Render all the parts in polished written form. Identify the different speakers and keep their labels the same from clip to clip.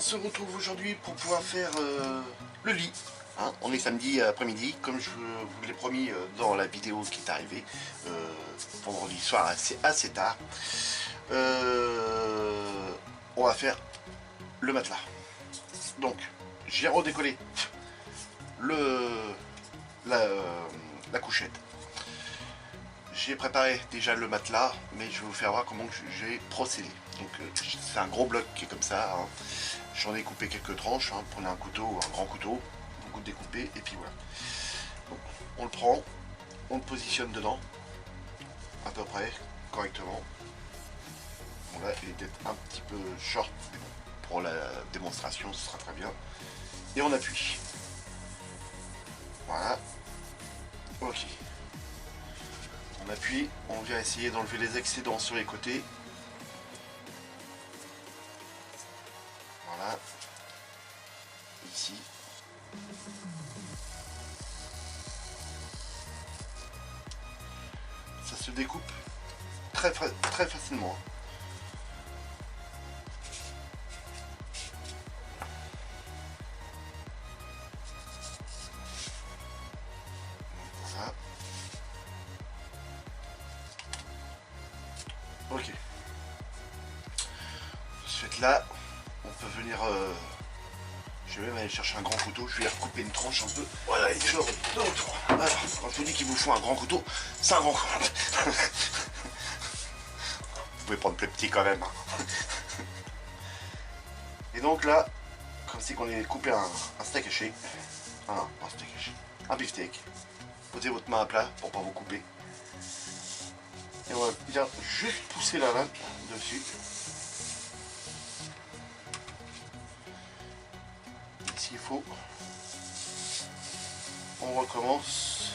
Speaker 1: se retrouve aujourd'hui pour pouvoir faire le lit. Hein, on est samedi après-midi, comme je vous l'ai promis dans la vidéo qui est arrivée vendredi soir assez tard. On va faire le matelas. Donc, j'ai redécollé la couchette. J'ai préparé déjà le matelas, mais je vais vous faire voir comment j'ai procédé. Donc c'est un gros bloc qui est comme ça. Hein. J'en ai coupé quelques tranches. Hein. Prenez un couteau ou un grand couteau, vous découpez et puis voilà. Donc, on le prend, on le positionne dedans, à peu près correctement. Bon là, il est peut-être un petit peu short, mais bon, pour la démonstration, ce sera très bien. Et on appuie. Voilà. Ok. On appuie, on vient essayer d'enlever les excédents sur les côtés. Voilà. Ici. Ça se découpe très facilement. Voilà. Ok. Ce fait là, on peut venir. Je vais même aller chercher un grand couteau. Je vais recouper une tranche un peu. Voilà, il est genre d'autres. Alors, quand je vous dis qu'il vous faut un grand couteau, c'est un grand couteau. Vous pouvez prendre plus petit quand même. Et donc là, comme si on est coupé un steak haché. Ah non, pas un steak haché. Un beefsteak. Posez votre main à plat pour pas vous couper. Et on va bien juste pousser la lame dessus. Et s'il faut, on recommence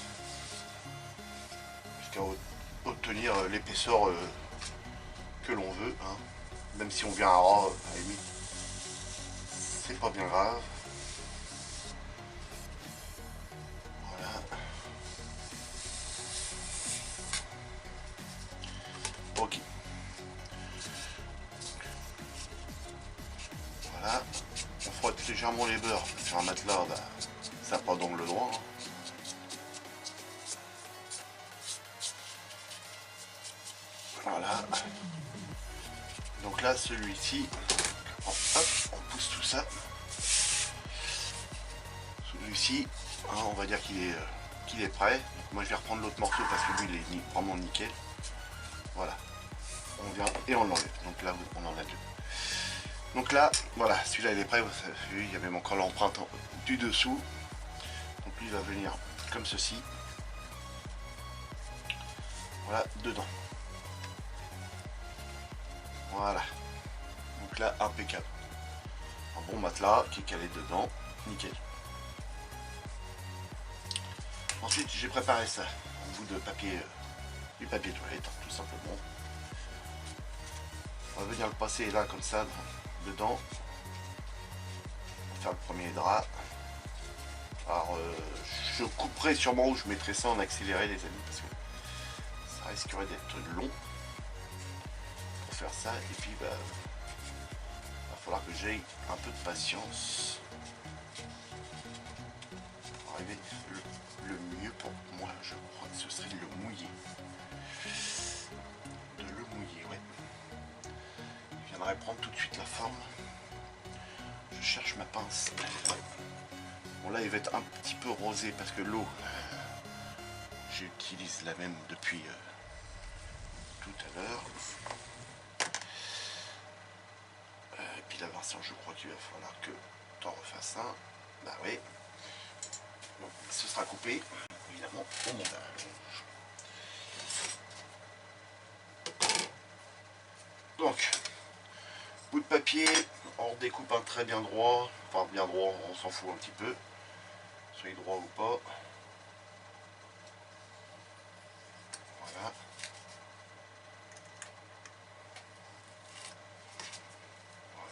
Speaker 1: jusqu'à obtenir l'épaisseur que l'on veut. Hein. Même si on vient à ras, à la limite, c'est pas bien grave. Voilà. Ok. Voilà. On frotte légèrement les beurres. Sur un matelas, bah, ça n'a pas d'angle droit. Hein. Voilà. Donc là, celui-ci, hop, on pousse tout ça. Celui-ci, hein, on va dire qu'il est prêt. Donc moi, je vais reprendre l'autre morceau parce que lui, il est vraiment nickel. Voilà. On vient et on l'enlève. Donc là, on en a deux. Donc là, voilà, celui-là, il est prêt. Vous savez, il y a même encore l'empreinte du dessous. Donc lui, il va venir comme ceci. Voilà, dedans. Voilà. Donc là, impeccable. Un bon matelas qui est calé dedans. Nickel. Ensuite, j'ai préparé ça. Un bout de papier, du papier toilette, tout simplement. On va venir le passer là, comme ça, dedans. On va faire le premier drap. Alors, je couperai sûrement ou je mettrai ça en accéléré, les amis, parce que ça risquerait d'être long pour faire ça. Et puis, bah, va falloir que j'aie un peu de patience pour arriver le mieux pour moi. Je crois que ce serait le mouiller. De le mouiller, ouais. Il viendrait prendre tout de suite la forme. Je cherche ma pince. Bon, là, il va être un petit peu rosé parce que l'eau, j'utilise la même depuis tout à l'heure. Et puis là, Vincent, je crois qu'il va falloir que tu en refasses un. Bah oui. Donc, ce sera coupé, évidemment, au montage. Donc, bout de papier, on découpe un trait bien droit. Enfin, bien droit, on s'en fout un petit peu. Soyez droit ou pas. Voilà.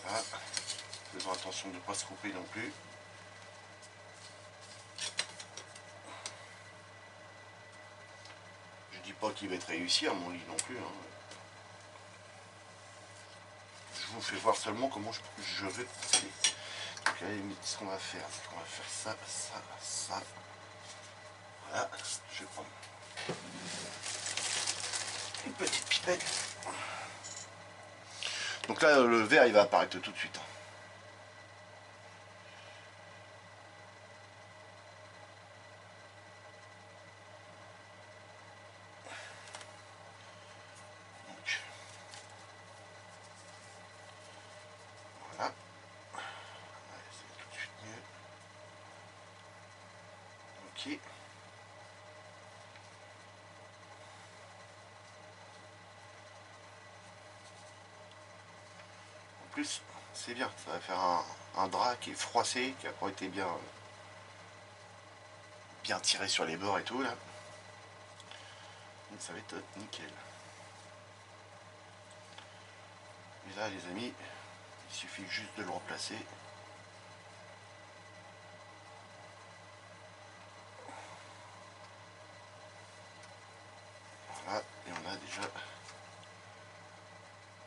Speaker 1: Voilà. Faisons attention de ne pas se couper non plus. Je dis pas qu'il va être réussi à mon lit non plus. Hein. Je vous fais voir seulement comment je vais procéder. Donc à la limite, ce qu'on va faire, c'est qu'on va faire ça, ça, ça. Voilà, je vais prendre une petite pipette. Donc là, le verre, il va apparaître tout de suite. Donc, voilà. Allez, ça va tout de suite mieux. Ok. En plus, c'est bien, ça va faire un drap qui est froissé, qui a pas été bien tiré sur les bords et tout là. Donc ça va être nickel. Et là les amis, il suffit juste de le remplacer. Voilà, et on a déjà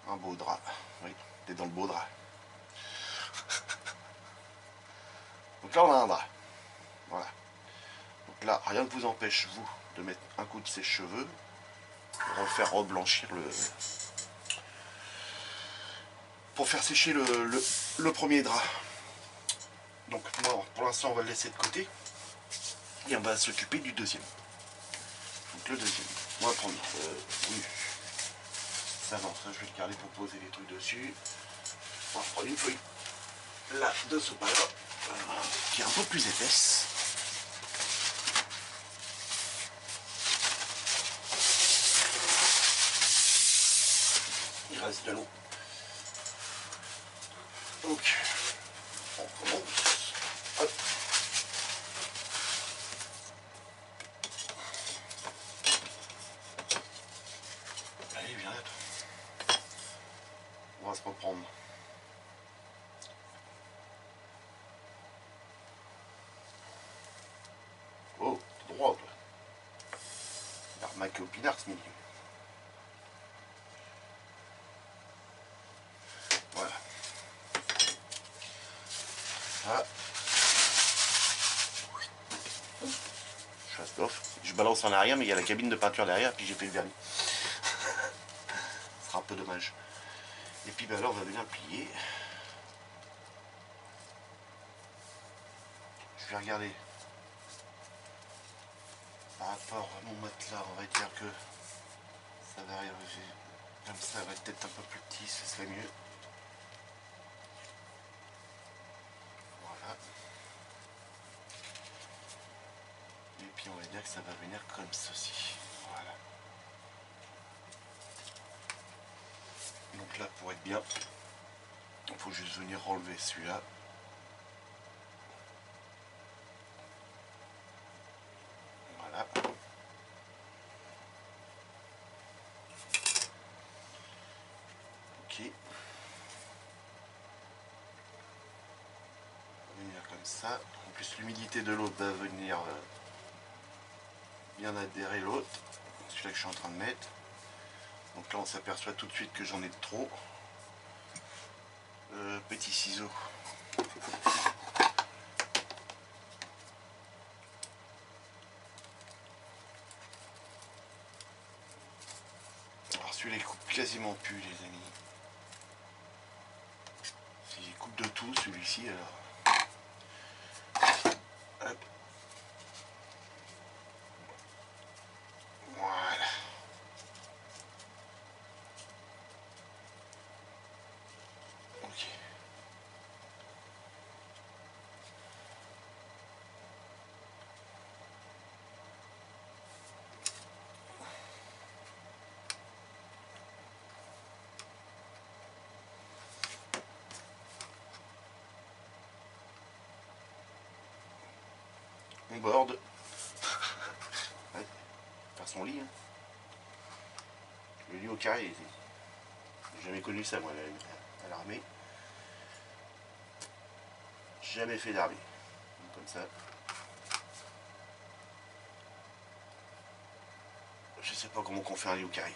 Speaker 1: un beau drap. Oui, t'es dans le beau drap. Donc là on a un drap. Voilà. Donc là, rien ne vous empêche, vous, de mettre un coup de sèche-cheveux pour faire reblanchir pour faire sécher le premier drap. Donc moi, pour l'instant, on va le laisser de côté. Et on va s'occuper du deuxième. Donc le deuxième, on va prendre... oui. Ça non, ça je vais le garder pour poser les trucs dessus. On va prendre une feuille là de sopalin qui est un peu plus épaisse. Il reste de l'eau. Donc, on commence. Hop. Allez, viens là, toi. On va se reprendre. Oh, t'es droit, toi. Il a remaqué au pinard, ce milieu. Voilà. Ah. Je fasse gaffe. Je balance en arrière, mais il y a la cabine de peinture derrière, puis j'ai fait le vernis. Ce sera un peu dommage. Et puis ben là, on va venir plier. Je vais regarder. Par rapport à mon matelas, on va dire que ça va arriver. Comme ça, va être peut-être un peu plus petit, ce serait mieux. Voilà. Et puis on va dire que ça va venir comme ceci. Voilà. Donc là, pour être bien, il faut juste venir enlever celui-là. Voilà. Ok. On va venir comme ça. En plus, l'humidité de l'autre va venir bien adhérer l'autre. Celui-là que je suis en train de mettre. Donc là, on s'aperçoit tout de suite que j'en ai trop. Petit ciseau. Alors celui-là il coupe quasiment plus les amis. Il coupe de tout celui-ci alors. Hop. Voilà. Ok. On borde. Ouais. Faire son lit. Hein. Le lit au carré. J'ai jamais connu ça moi à l'armée. Jamais fait d'armée. Comme ça. Je sais pas comment qu'on fait un lit au carré.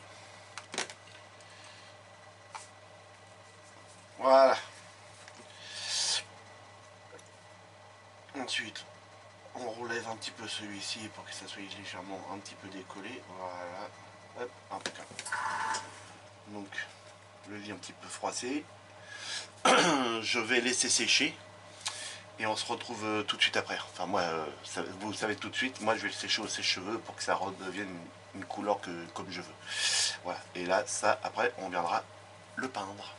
Speaker 1: Voilà. Ensuite, on relève un petit peu celui-ci pour que ça soit légèrement un petit peu décollé. Voilà, hop, impeccable. Donc, le lit un petit peu froissé. Je vais laisser sécher. Et on se retrouve tout de suite après. Enfin moi, vous le savez tout de suite, moi je vais le sécher au sèche-cheveux pour que ça redevienne une couleur comme je veux. Voilà. Et là, ça, après, on viendra le peindre.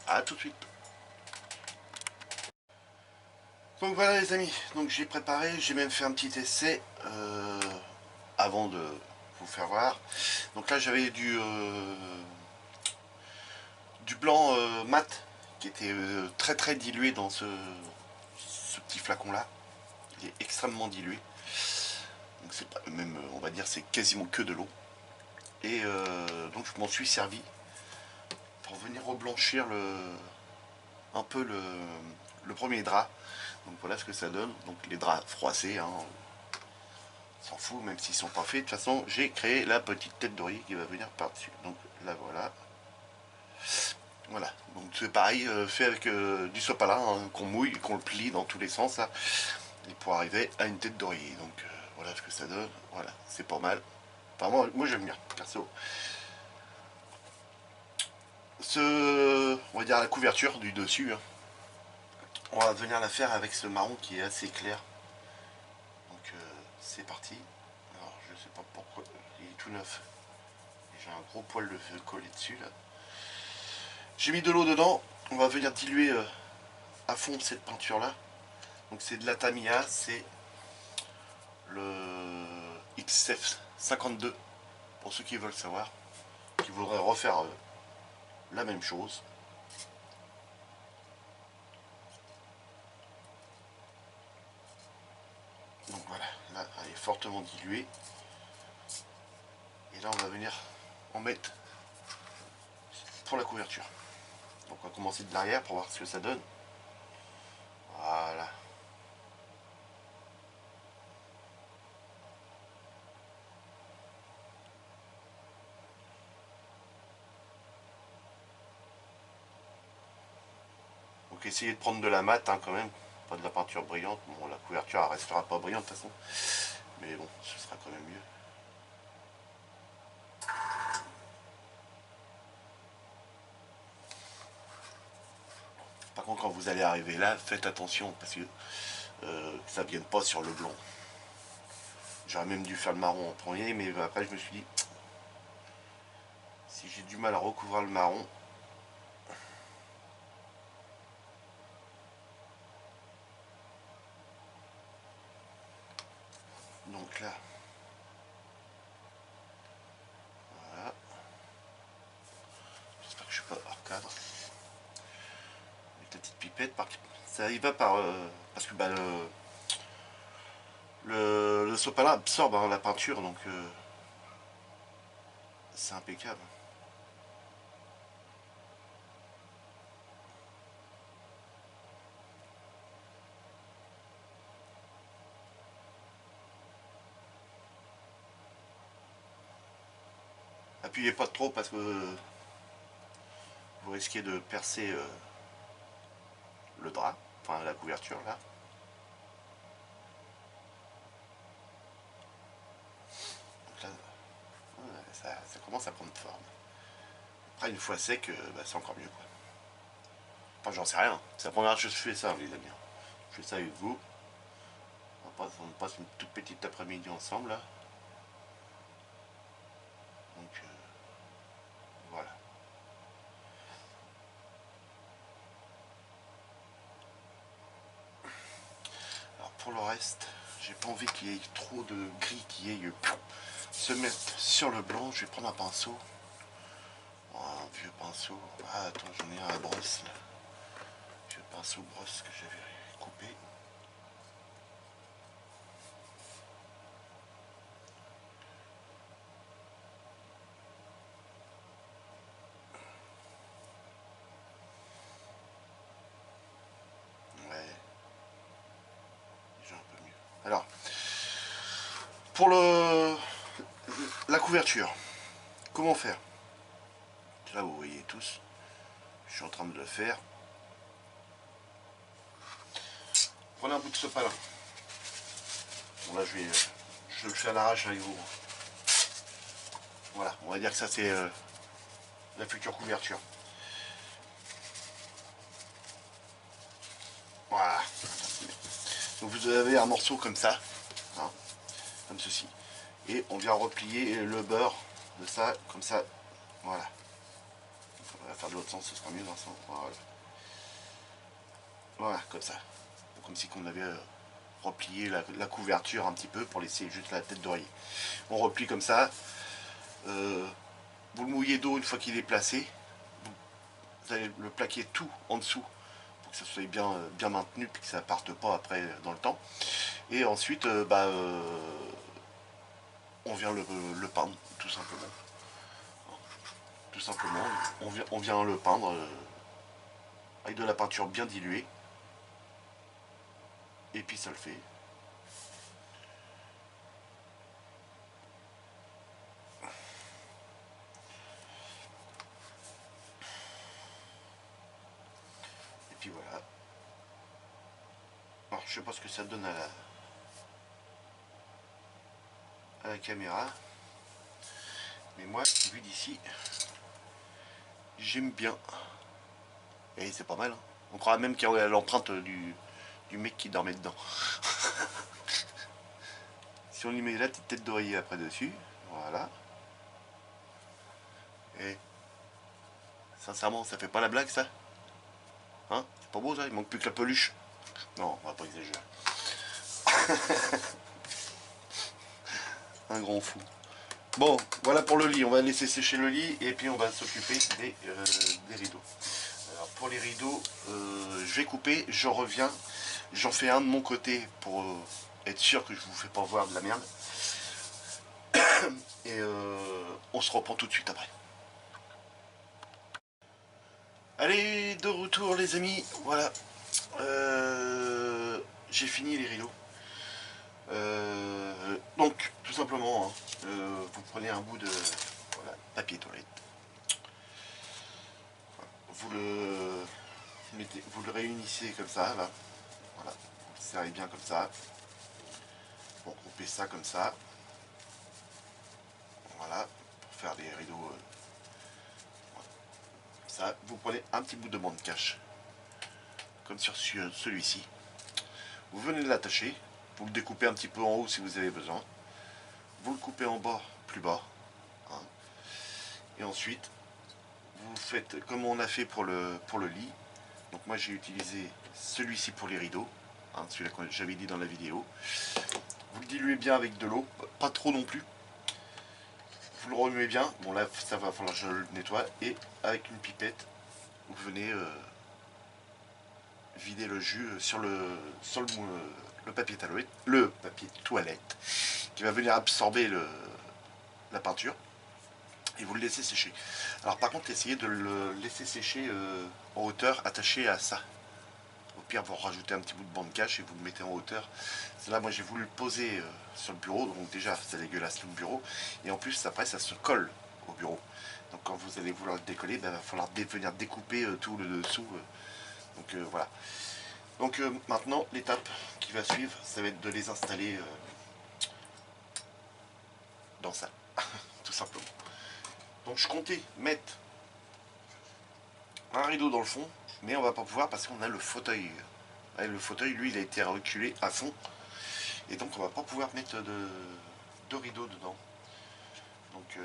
Speaker 1: À tout de suite. Donc voilà les amis, donc j'ai préparé, j'ai même fait un petit essai avant de vous faire voir. Donc là j'avais du blanc mat qui était très très dilué dans ce petit flacon là. Il est extrêmement dilué. Donc c'est pas même, on va dire, c'est quasiment que de l'eau. Et donc je m'en suis servi pour venir reblanchir un peu le premier drap. Donc voilà ce que ça donne. Donc les draps froissés, hein, on s'en fout, même s'ils sont pas faits. De toute façon, j'ai créé la petite tête d'oreiller qui va venir par-dessus. Donc là voilà. Voilà, donc c'est pareil, fait avec du sopalin, hein, qu'on mouille, qu'on le plie dans tous les sens, là, et pour arriver à une tête d'oreiller. Donc voilà ce que ça donne. Voilà, c'est pas mal. Enfin moi j'aime bien, perso. On va dire la couverture du dessus, hein, on va venir la faire avec ce marron qui est assez clair. Donc c'est parti. Alors je sais pas pourquoi, il est tout neuf. J'ai un gros poil de feu collé dessus là. J'ai mis de l'eau dedans. On va venir diluer à fond cette peinture là. Donc c'est de la Tamiya, c'est le XF52 pour ceux qui veulent savoir, qui voudraient refaire la même chose. Donc voilà, là elle est fortement diluée. Et là on va venir en mettre pour la couverture. Donc on va commencer de l'arrière pour voir ce que ça donne. Voilà. Donc essayez de prendre de la mat, hein, quand même, pas de la peinture brillante. Bon, la couverture elle restera pas brillante de toute façon, mais bon, ce sera quand même mieux. Par contre, quand vous allez arriver là, faites attention parce que ça ne vienne pas sur le blanc. J'aurais même dû faire le marron en premier, mais après je me suis dit, si j'ai du mal à recouvrir le marron, donc là, voilà. J'espère que je suis pas hors cadre. Avec la petite pipette, ça y va parce que bah, le sopalin absorbe, hein, la peinture, donc c'est impeccable. Appuyez pas trop parce que vous risquez de percer le drap, enfin la couverture là. Donc là, ça commence à prendre forme. Après une fois sec, bah, c'est encore mieux quoi. Enfin j'en sais rien, c'est la première fois que je fais ça les amis. Je fais ça avec vous. On passe une toute petite après-midi ensemble là. Donc voilà. Alors pour le reste, j'ai pas envie qu'il y ait trop de gris qui aille se mettre sur le blanc. Je vais prendre un pinceau. Oh, un vieux pinceau. Ah attends, j'en ai un à brosse là. Vieux pinceau brosse que j'avais coupé. Ouais. Déjà un peu mieux. Alors, pour la couverture, comment faire? Là vous voyez tous, je suis en train de le faire. prenez un bout de sopalin. Bon là je le fais à l'arrache avec vous. Voilà, on va dire que ça c'est la future couverture. Voilà. Donc vous avez un morceau comme ça, hein, comme ceci. Et on vient replier le beurre de ça, comme ça. Voilà. On va faire de l'autre sens, ce sera mieux dans ce sens. Voilà. Voilà, comme ça. Comme si on avait replié la couverture un petit peu pour laisser juste la tête d'oreiller. On replie comme ça. Vous le mouillez d'eau une fois qu'il est placé. Vous allez le plaquer tout en dessous pour que ça soit bien, bien maintenu et que ça ne parte pas après dans le temps. Et ensuite, on vient le peindre tout simplement. Tout simplement, on vient le peindre avec de la peinture bien diluée. Et puis ça le fait. Et puis voilà. Alors je sais pas ce que ça donne à la caméra. Mais moi, vu d'ici, j'aime bien. Et c'est pas mal. Hein. On croirait même qu'il y a l'empreinte du mec qui dormait dedans. Si on y met la petite tête d'oreiller après dessus, voilà. Et sincèrement, ça fait pas la blague ça? Hein? C'est pas beau ça? Il manque plus que la peluche. Non, on va pas exagérer. Un grand fou. Bon, voilà pour le lit. On va laisser sécher le lit et puis on va s'occuper des rideaux. Alors pour les rideaux, je vais couper, je reviens. J'en fais un de mon côté pour être sûr que je vous fais pas voir de la merde. Et on se reprend tout de suite après. Allez, de retour les amis. Voilà. J'ai fini les rideaux. Donc, tout simplement, hein, vous prenez un bout de voilà, papier toilette. Vous le réunissez comme ça, là. Voilà. Vous le serrez bien comme ça. Bon, on fait ça comme ça. Voilà. Pour faire des rideaux. Voilà. Ça, vous prenez un petit bout de bande cache. Comme sur celui-ci. Vous venez de l'attacher. Vous le découpez un petit peu en haut si vous avez besoin. Vous le coupez en bas, plus bas. Hein. Et ensuite, vous faites comme on a fait pour le lit. Donc moi j'ai utilisé celui-ci pour les rideaux, hein, celui-là que j'avais dit dans la vidéo. Vous le diluez bien avec de l'eau, pas trop non plus. Vous le remuez bien, bon là ça va falloir que je le nettoie. Et avec une pipette, vous venez vider le jus sur le papier toilette, qui va venir absorber la peinture. Et vous le laissez sécher. Alors par contre, essayez de le laisser sécher en hauteur, attaché à ça. Au pire, vous rajoutez un petit bout de bande cache et vous le mettez en hauteur. Là, moi, j'ai voulu le poser sur le bureau, donc déjà, c'est dégueulasse le bureau. Et en plus, après, ça se colle au bureau. Donc quand vous allez vouloir le décoller, il va falloir venir découper tout le dessous. Donc voilà. Donc maintenant, l'étape qui va suivre, ça va être de les installer dans ça, tout simplement. Donc je comptais mettre un rideau dans le fond, mais on va pas pouvoir parce qu'on a le fauteuil. Et le fauteuil, lui, il a été reculé à fond. Et donc on va pas pouvoir mettre de rideau dedans. Donc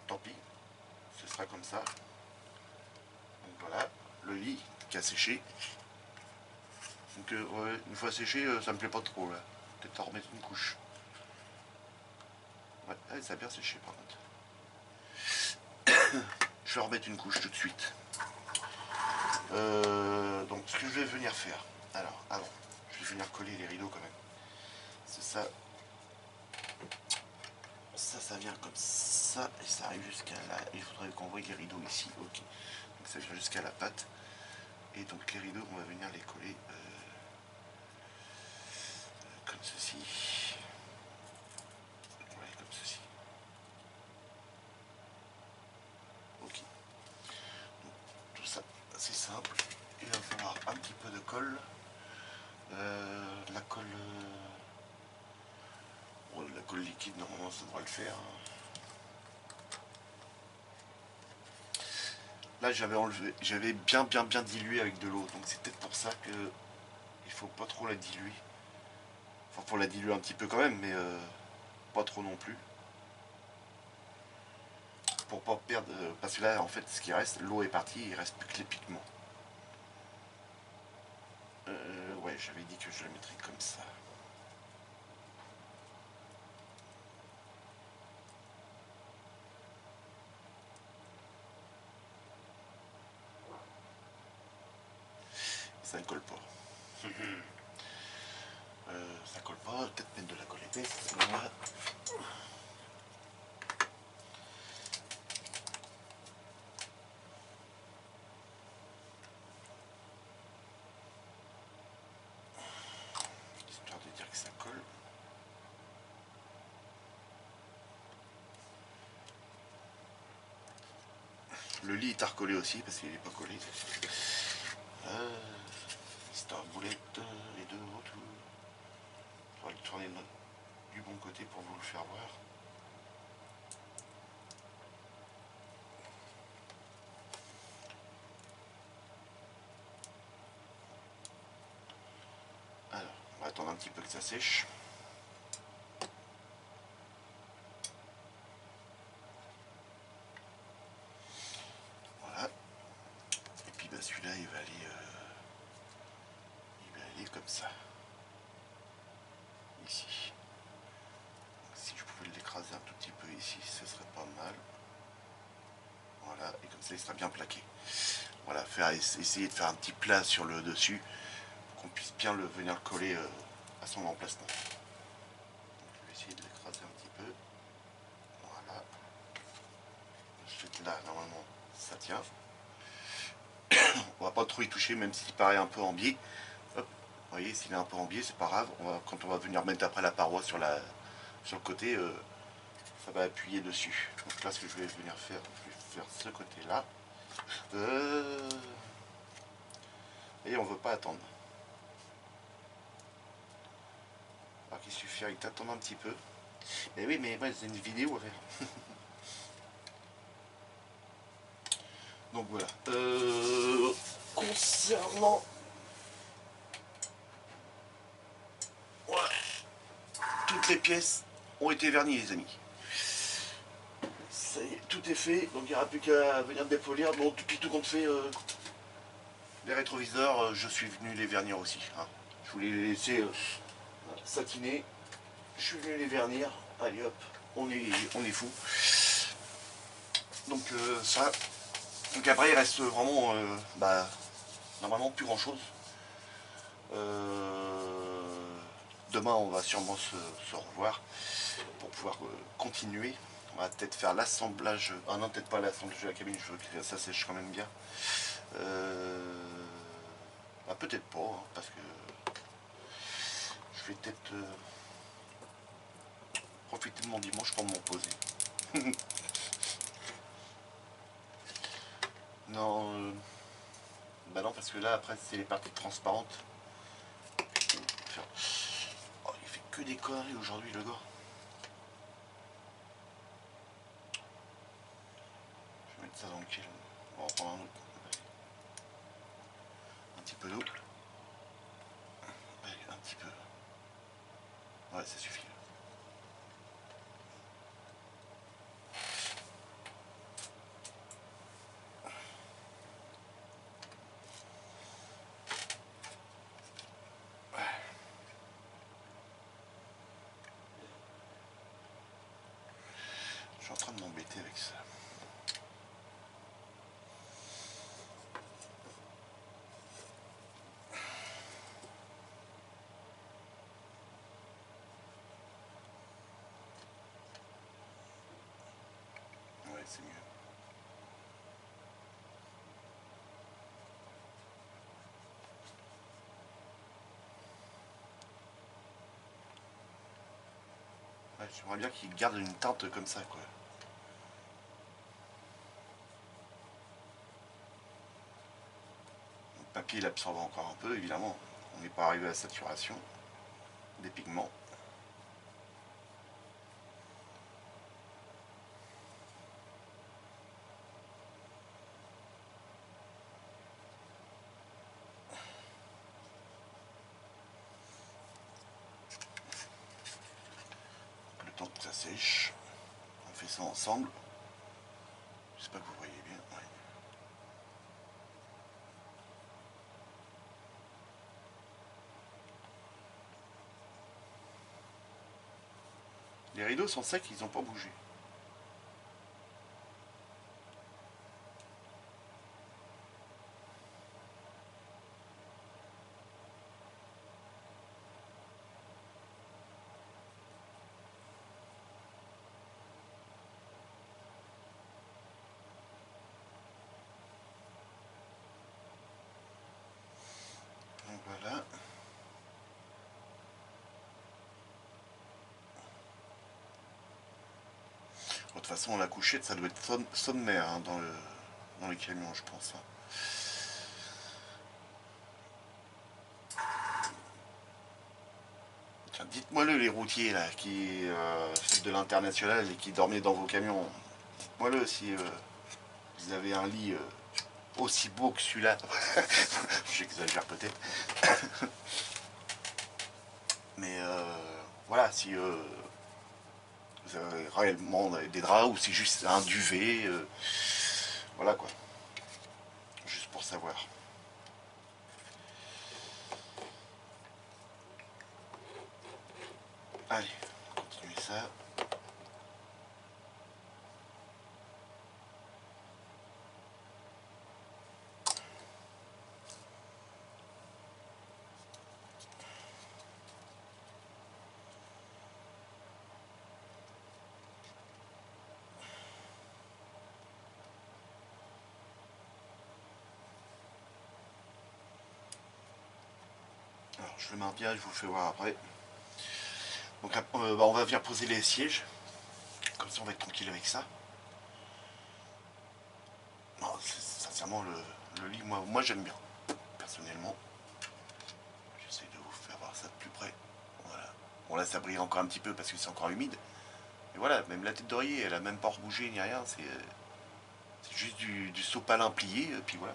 Speaker 1: tant pis, ce sera comme ça. Donc voilà, le lit qui a séché. Donc ouais, une fois séché, ça me plaît pas trop là. Peut-être en remettre une couche. Ouais, ça a bien séché par contre. Je vais remettre une couche tout de suite. Donc ce que je vais venir faire, alors avant, je vais venir coller les rideaux quand même. C'est ça. Ça vient comme ça et ça arrive jusqu'à là. Il faudrait qu'on voie les rideaux ici. Ok. Donc ça vient jusqu'à la patte. Et donc les rideaux, on va venir les coller comme ceci. Ouais, comme ceci. Ok. Donc tout ça, c'est simple. Il va falloir un petit peu de colle. La colle... Bon, la colle liquide, normalement ça devrait le faire. Là j'avais enlevé, j'avais bien dilué avec de l'eau, donc c'est peut-être pour ça que il faut pas trop la diluer. Enfin faut la diluer un petit peu quand même, mais pas trop non plus. Pour pas perdre, parce que là en fait ce qui reste, l'eau est partie, il reste plus que les pigments. Ouais, j'avais dit que je la mettrais comme ça. Ça ne colle pas. Ça colle pas, peut-être mettre de la colle épaisse. Voilà. Histoire de dire que ça colle. Le lit est à recoller aussi parce qu'il n'est pas collé. Histoire boulette et de retour. Je vais le tourner du bon côté pour vous le faire voir. Alors, on va attendre un petit peu que ça sèche. Voilà. Et puis bah, celui-là, il va aller comme ça. Ici. Si je pouvais l'écraser un tout petit peu ici, ce serait pas mal. Voilà, et comme ça, il sera bien plaqué. Voilà, essayer de faire un petit plat sur le dessus pour qu'on puisse bien venir le coller à son emplacement. Donc, je vais essayer de l'écraser un petit peu. Voilà. Là, normalement, ça tient. On va pas trop y toucher, même s'il paraît un peu en biais. Hop. Vous voyez, s'il est un peu en biais, c'est pas grave. Quand on va venir mettre après la paroi sur le côté, ça va appuyer dessus. Donc là, ce que je vais venir faire, je vais faire ce côté-là. Et on veut pas attendre. Alors qu'il suffirait d'attendre un petit peu. Mais oui, mais ouais, c'est une vidéo à faire. Donc voilà. Concernant... Voilà. Toutes les pièces ont été vernies, les amis. Ça y est, tout est fait. Donc il n'y aura plus qu'à venir dépolir. Bon, depuis tout compte fait, les rétroviseurs, je suis venu les vernir aussi. Hein. Je voulais les laisser satiner. Je suis venu les vernir. Allez hop, on est fou. Donc ça. Donc après il reste vraiment normalement plus grand chose. Demain on va sûrement se revoir pour pouvoir continuer. On va peut-être faire l'assemblage. Ah non, peut-être pas l'assemblage de la cabine, je veux que ça sèche quand même bien. Bah, peut-être pas, hein, parce que je vais peut-être profiter de mon dimanche pour me reposer. Non, bah non, parce que là après c'est les parties transparentes. Oh, il fait que des conneries aujourd'hui le gars. Je vais mettre ça dans le quel. On va en prendre un autre. Un petit peu d'eau. Allez, un petit peu. Ouais, ça suffit. Je suis en train de m'embêter avec ça. Ouais, c'est mieux. Ouais, j'aimerais bien qu'il garde une teinte comme ça, quoi. Le papier il absorbe encore un peu, évidemment. On n'est pas arrivé à la saturation des pigments. Le temps que ça sèche, on fait ça ensemble. J'espère que vous voyez bien. Ouais. Les rideaux sont secs, ils n'ont pas bougé. Donc voilà. De toute façon, la couchette, ça doit être sommaire hein, dans les camions, je pense. Hein. Dites-moi-le, les routiers là, qui faites de l'international et qui dormaient dans vos camions. Dites-moi-le si vous avez un lit aussi beau que celui-là. J'exagère peut-être. Mais voilà, si vous avez réellement des draps ou c'est juste un duvet. Voilà quoi. Juste pour savoir. Allez, on continue ça. Alors, je le marque bien, je vous le fais voir après. Donc on va venir poser les sièges. Comme ça on va être tranquille avec ça. Non, sincèrement le lit, moi j'aime bien. Personnellement. J'essaie de vous faire voir ça de plus près. Voilà. Bon là ça brille encore un petit peu parce que c'est encore humide. Et voilà, même la tête d'oreiller, elle a même pas rebougé ni rien. C'est juste du sopalin plié, puis voilà.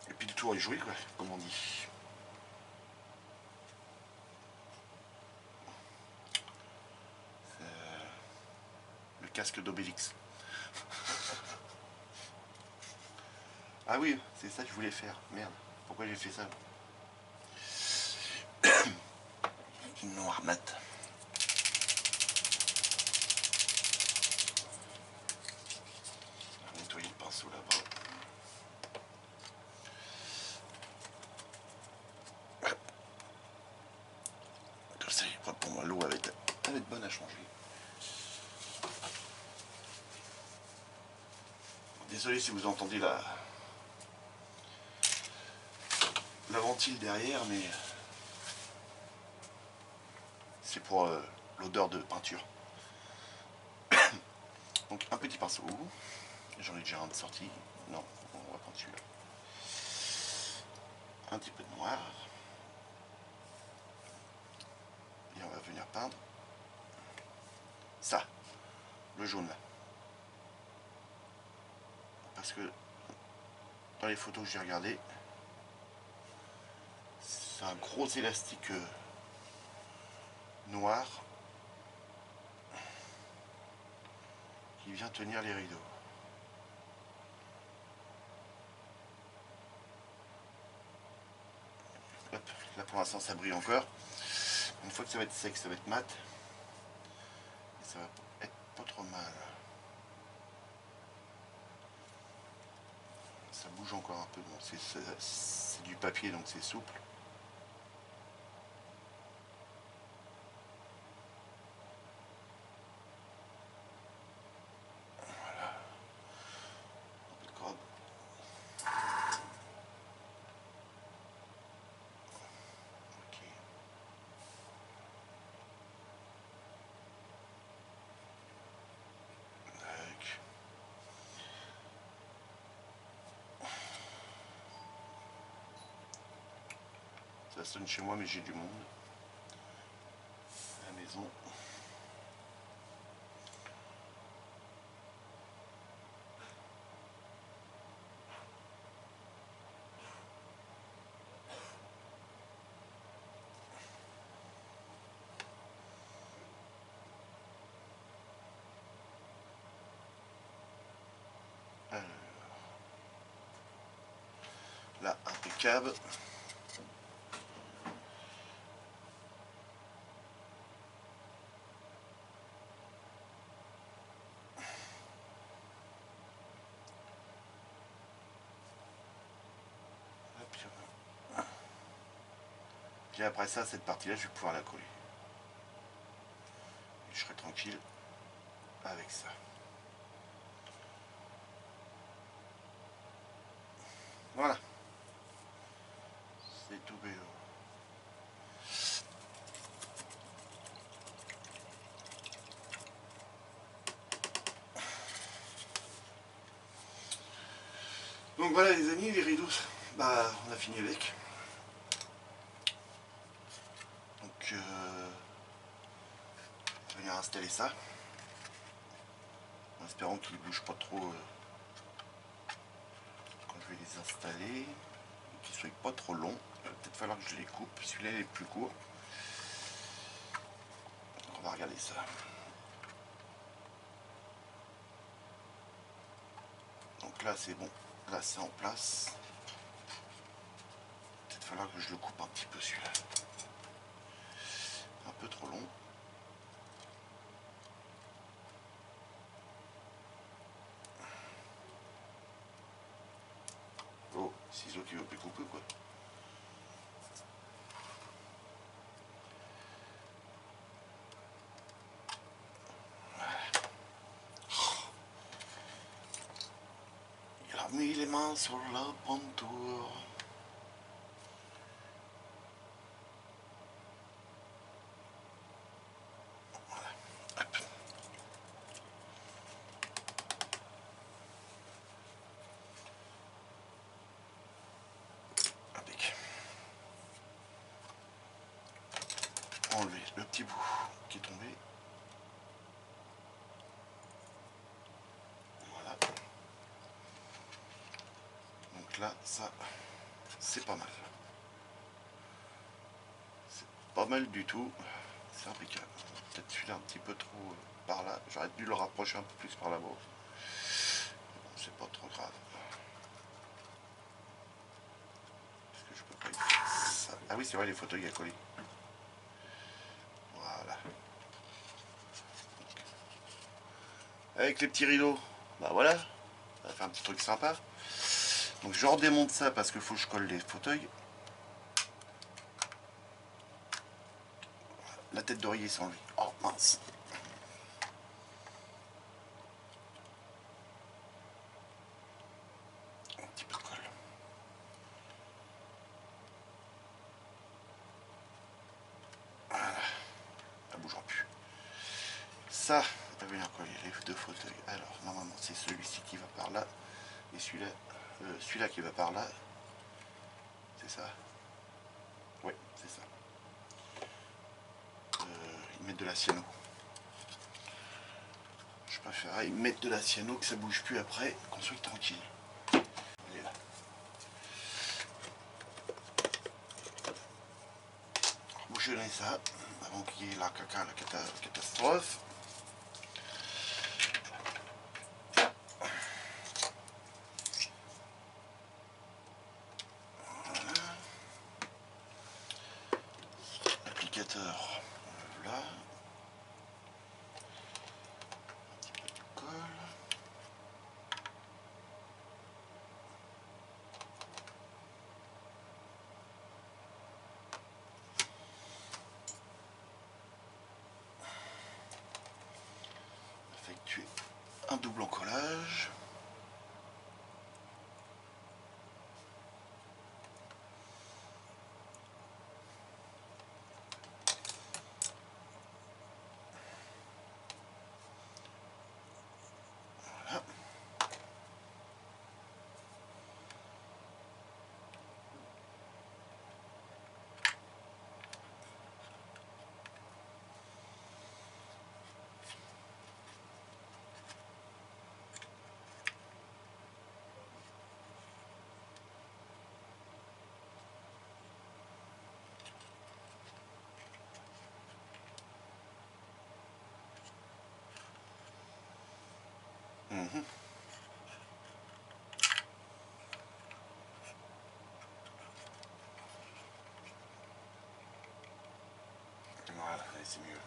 Speaker 1: Et puis le tour est joué, quoi, comme on dit. Le casque d'Obélix. Ah oui, c'est ça que je voulais faire. Merde, pourquoi j'ai fait ça? Une noire mat. On va nettoyer le pinceau là-bas. Comme ça, pour moi, l'eau elle va être bonne à changer. Désolé si vous entendez la ventile derrière, mais c'est pour l'odeur de peinture. Donc un petit pinceau. J'en ai déjà un de sorti. Non, on va prendre celui-là. Un petit peu de noir. Et on va venir peindre ça, le jaune là. Parce que dans les photos que j'ai regardées, c'est un gros élastique noir qui vient tenir les rideaux. Hop, là pour l'instant ça brille encore. Une fois que ça va être sec, ça va être mat. Et ça va être pas trop mal. Ça bouge encore un peu. Bon, c'est du papier donc c'est souple. Voilà. Un peu de corde. Ok. Tac. Ça sonne chez moi, mais j'ai du monde à la maison. Alors, là, impeccable. Puis après ça, cette partie-là, je vais pouvoir la coller. Et je serai tranquille avec ça. Voilà. C'est tout béo. Donc voilà les amis, les rideaux, bah on a fini avec. Donc je vais venir installer ça. En espérant qu'ils ne bougent pas trop quand je vais les installer. Et qu'ils ne soient pas trop longs. Il va peut-être falloir que je les coupe. Celui-là il est plus court. Donc on va regarder ça. Donc là c'est bon. Là c'est en place. Peut-être falloir que je le coupe un petit peu celui-là. Un peu trop long. Oh, ciseaux qui veut plus couper quoi. Il a mis les mains sur la pontour. Hop. Impeccable. Enlever le petit bout qui est tombé. Voilà. Donc là, ça, c'est pas mal. C'est pas mal du tout. C'est impeccable. Peut-être celui-là un petit peu trop par là. J'aurais dû le rapprocher un peu plus par là-bas. Bon, c'est pas trop grave. Est-ce que je peux pas y ça? Ah oui, c'est vrai, les photos, il y a collé. Voilà. Avec les petits rideaux, bah voilà, ça fait un petit truc sympa. Donc je redémonte ça parce qu'il faut que je colle les fauteuils. La tête d'oreiller sans lui. Oh mince. Un petit peu de colle. Voilà. Ça bougera plus. Ça va venir coller les deux fauteuils. Alors normalement c'est celui-ci qui va par là. Et celui-là qui va par là. C'est ça. Oui, c'est ça. Ils mettent de la cyano. Je préférerais mettre de la cyano que ça bouge plus après, qu'on soit tranquille. Elle est là. Bouchonnez ça avant qu'il y ait la catastrophe. Voilà. Applicateur là. Un petit peu de colle. Effectuer un double encollage. Voilà. Mhm. Voilà, c'est mieux.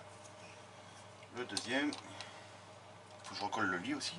Speaker 1: Le deuxième, faut que je recolle le lit aussi.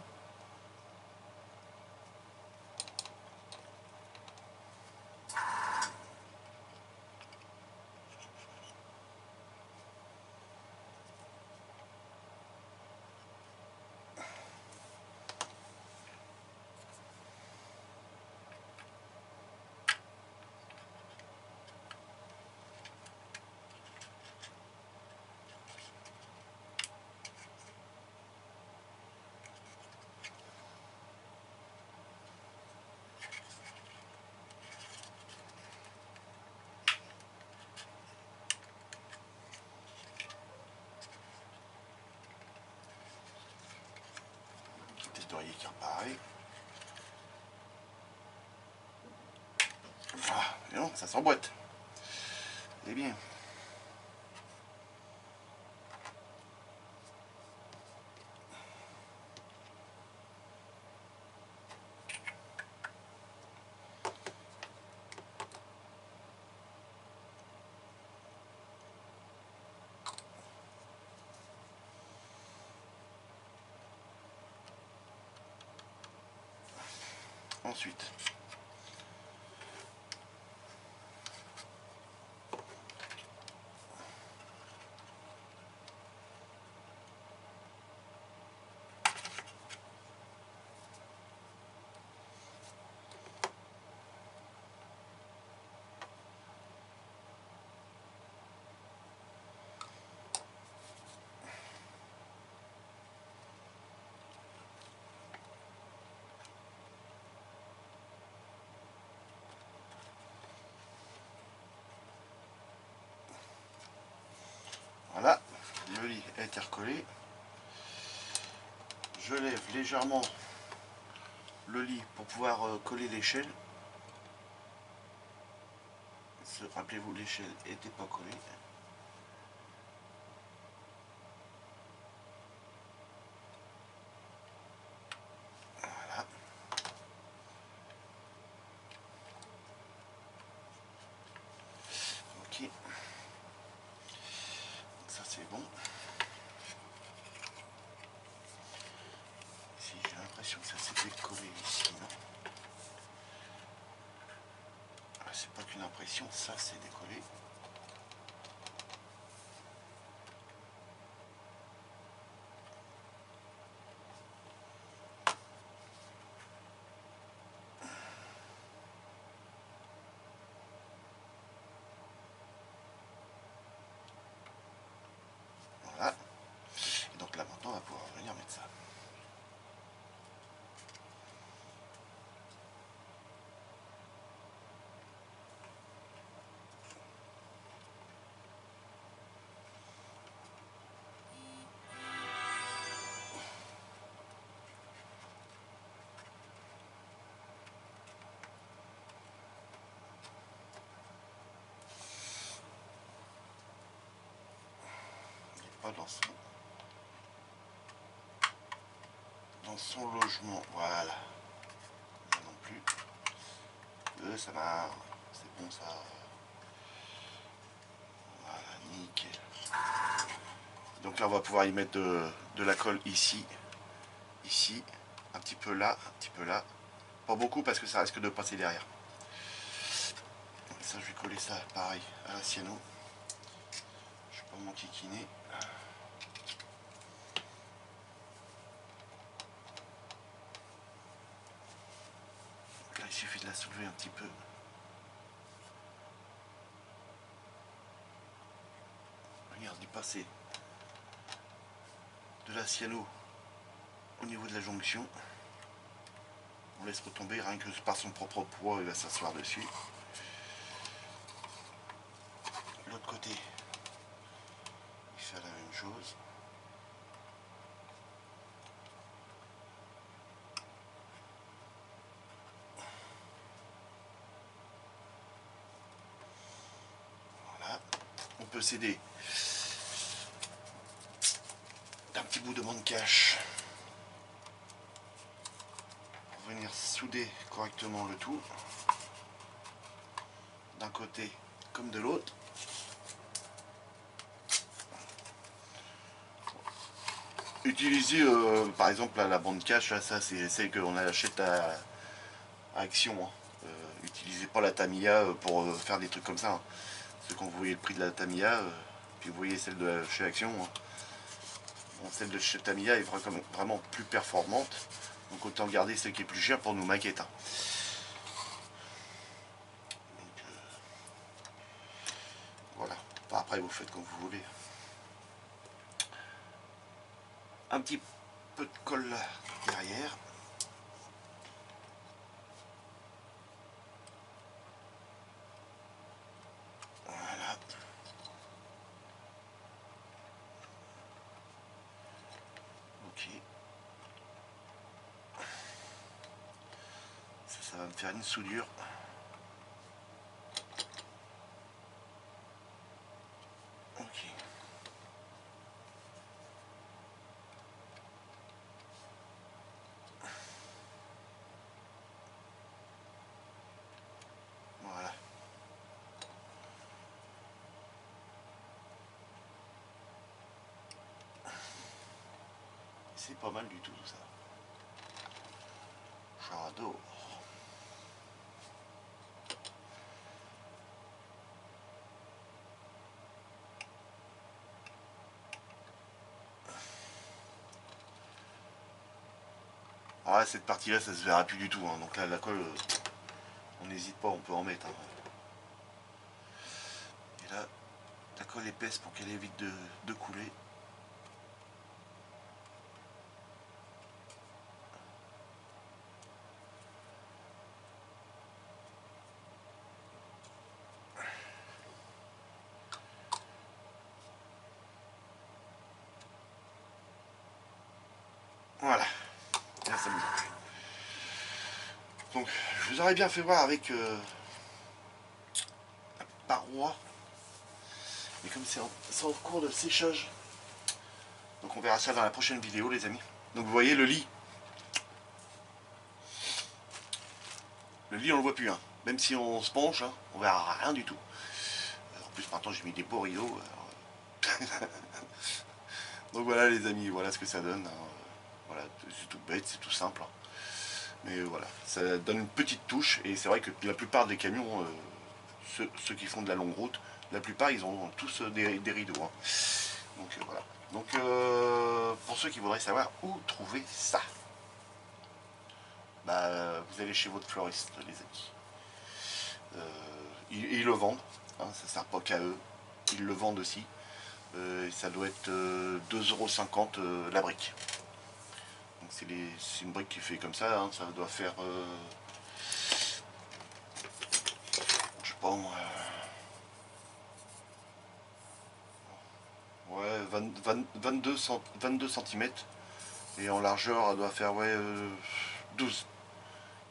Speaker 1: Tête d'oreiller qui reparaît. Ah, mais non, ça s'emboîte. C'est bien. Ensuite, voilà, le lit a été recollé. Je lève légèrement le lit pour pouvoir coller l'échelle. Rappelez-vous, l'échelle n'était pas collée. Voilà. Ok. Ça c'est bon. Si j'ai l'impression que ça s'est décollé ici, non? Ah, c'est pas qu'une impression, ça s'est décollé. Voilà. Et donc là maintenant on va pouvoir venir mettre ça. Il n'est pas dans son logement. Voilà. Là non plus. Ça marche. C'est bon ça. Voilà, nickel. Donc là on va pouvoir y mettre de la colle ici, ici, un petit peu là, un petit peu là. Pas beaucoup parce que ça risque de passer derrière. Ça je vais coller ça pareil à la cyano. Je vais pas m'enquiquiner. Là il suffit de la soulever un petit peu. Venir d'y passer de la cyano au niveau de la jonction. On laisse retomber, rien que par son propre poids, il va s'asseoir dessus. L'autre côté, il fait la même chose. Voilà. On peut s'aider d'un petit bout de bande cache venir souder correctement le tout, d'un côté comme de l'autre. Utilisez par exemple là, la bande cache, là, ça c'est celle qu'on achète à Action. Hein. Utilisez pas la Tamiya pour faire des trucs comme ça. Hein. Parce que quand vous voyez le prix de la Tamiya, puis vous voyez celle de chez Action, hein, bon, celle de chez Tamiya est vraiment plus performante. Donc autant garder celle qui est plus chère pour nos maquettes. Hein. Donc, voilà. Enfin, après vous faites comme vous voulez. Un petit peu de colle derrière. Voilà. Ok. Ça va me faire une soudure. Ok. Voilà. C'est pas mal du tout ça. J'adore. Alors là, cette partie là ça se verra plus du tout. Hein. Donc là la colle, on n'hésite pas, on peut en mettre. Hein. Et là, la colle épaisse pour qu'elle évite de couler. Voilà. Là, ça me va. Donc, je vous aurais bien fait voir avec la paroi. Mais comme c'est en cours de séchage, donc on verra ça dans la prochaine vidéo, les amis. Donc vous voyez le lit. Le lit, on le voit plus. Hein. Même si on se penche, hein, on verra rien du tout. En plus, maintenant, j'ai mis des beaux rideaux. Donc voilà, les amis, voilà ce que ça donne. Hein. Voilà, c'est tout bête, c'est tout simple. Hein. Mais voilà, ça donne une petite touche. Et c'est vrai que la plupart des camions, ceux qui font de la longue route, la plupart, ils ont tous des rideaux. Hein. Donc voilà. Donc pour ceux qui voudraient savoir où trouver ça, bah, vous allez chez votre fleuriste, les amis. Ils le vendent, hein, ça sert pas qu'à eux. Ils le vendent aussi. Ça doit être 2,50 € la brique. C'est une brique qui fait comme ça, hein, ça doit faire je sais pas moi, ouais, 22 cm et en largeur elle doit faire ouais, 12,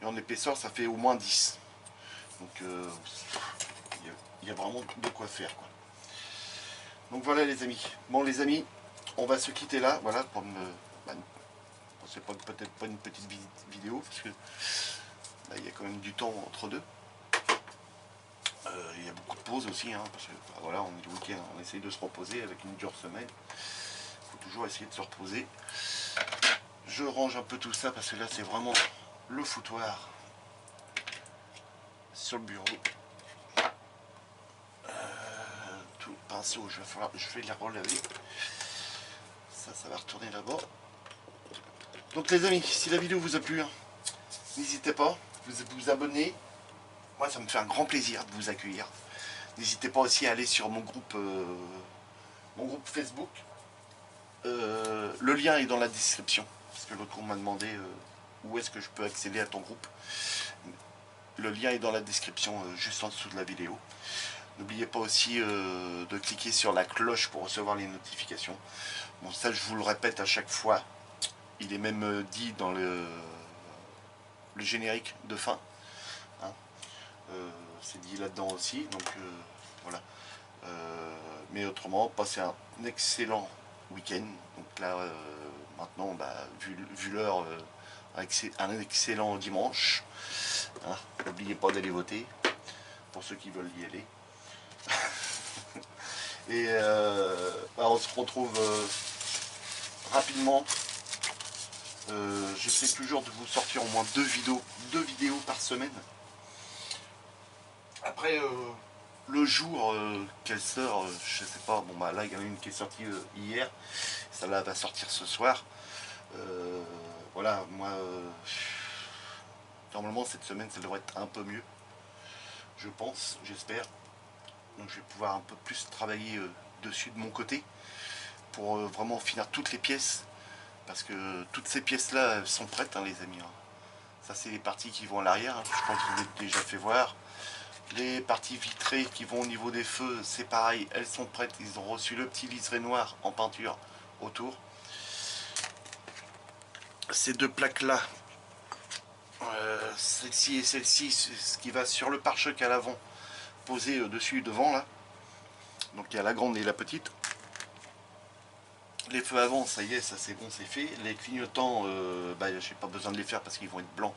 Speaker 1: et en épaisseur ça fait au moins 10. Donc il y a vraiment de quoi faire quoi. Donc voilà les amis. Bon les amis, on va se quitter là, voilà, pour bah, c'est peut-être pas une petite vidéo parce que bah, il y a quand même du temps entre deux. Il y a beaucoup de pauses aussi, hein, parce que bah, voilà, on est le week-end, on essaye de se reposer avec une dure semaine. Il faut toujours essayer de se reposer. Je range un peu tout ça parce que là c'est vraiment le foutoir sur le bureau. Tout le pinceau, je vais les relaver. Ça va retourner là-bas. Donc les amis, si la vidéo vous a plu, hein, n'hésitez pas, vous abonner. Moi ça me fait un grand plaisir de vous accueillir. N'hésitez pas aussi à aller sur mon groupe Facebook. Le lien est dans la description. Parce que l'autre on m'a demandé où est-ce que je peux accéder à ton groupe. Le lien est dans la description, juste en dessous de la vidéo. N'oubliez pas aussi de cliquer sur la cloche pour recevoir les notifications. Bon, ça je vous le répète à chaque fois. Il est même dit dans le générique de fin. Hein. C'est dit là-dedans aussi. Donc voilà. Mais autrement, passez un excellent week-end. Donc là, maintenant, bah, vu l'heure, un excellent dimanche. Hein, n'oubliez pas d'aller voter, pour ceux qui veulent y aller. Et on se retrouve rapidement. J'essaie toujours de vous sortir au moins deux vidéos par semaine. Après, le jour qu'elle sort, je sais pas, bon bah là il y en a une qui est sortie hier, celle-là va sortir ce soir. Voilà, moi, normalement cette semaine ça devrait être un peu mieux, je pense, j'espère. Donc je vais pouvoir un peu plus travailler dessus de mon côté, pour vraiment finir toutes les pièces, parce que toutes ces pièces là sont prêtes, hein, les amis. Hein. Ça c'est les parties qui vont à l'arrière, hein, je crois que je vous ai déjà fait voir. Les parties vitrées qui vont au niveau des feux, c'est pareil, elles sont prêtes. Ils ont reçu le petit liseré noir en peinture autour. Ces deux plaques-là, celle-ci et celle-ci, ce qui va sur le pare-choc à l'avant, posé dessus devant là. Donc il y a la grande et la petite. Les feux avant, ça y est, ça c'est bon, c'est fait. Les clignotants, j'ai pas besoin de les faire parce qu'ils vont être blancs.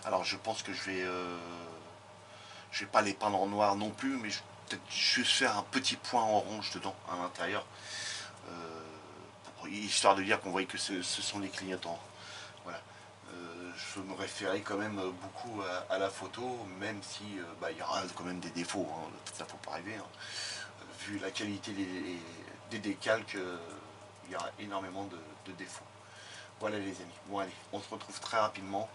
Speaker 1: Alors je pense que je vais pas les peindre en noir non plus, mais peut-être juste faire un petit point orange dedans, à l'intérieur, histoire de dire qu'on voit que ce sont les clignotants. Voilà. Je me référais quand même beaucoup à la photo, même si il y aura quand même des défauts, hein, ça faut pas rêver. Hein. Vu la qualité des décalques, il y aura énormément de défauts. Voilà les amis. Bon allez, on se retrouve très rapidement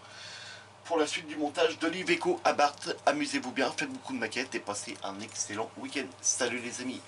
Speaker 1: pour la suite du montage de l'Iveco Abarth. Amusez-vous bien, faites beaucoup de maquettes et passez un excellent week-end. Salut les amis.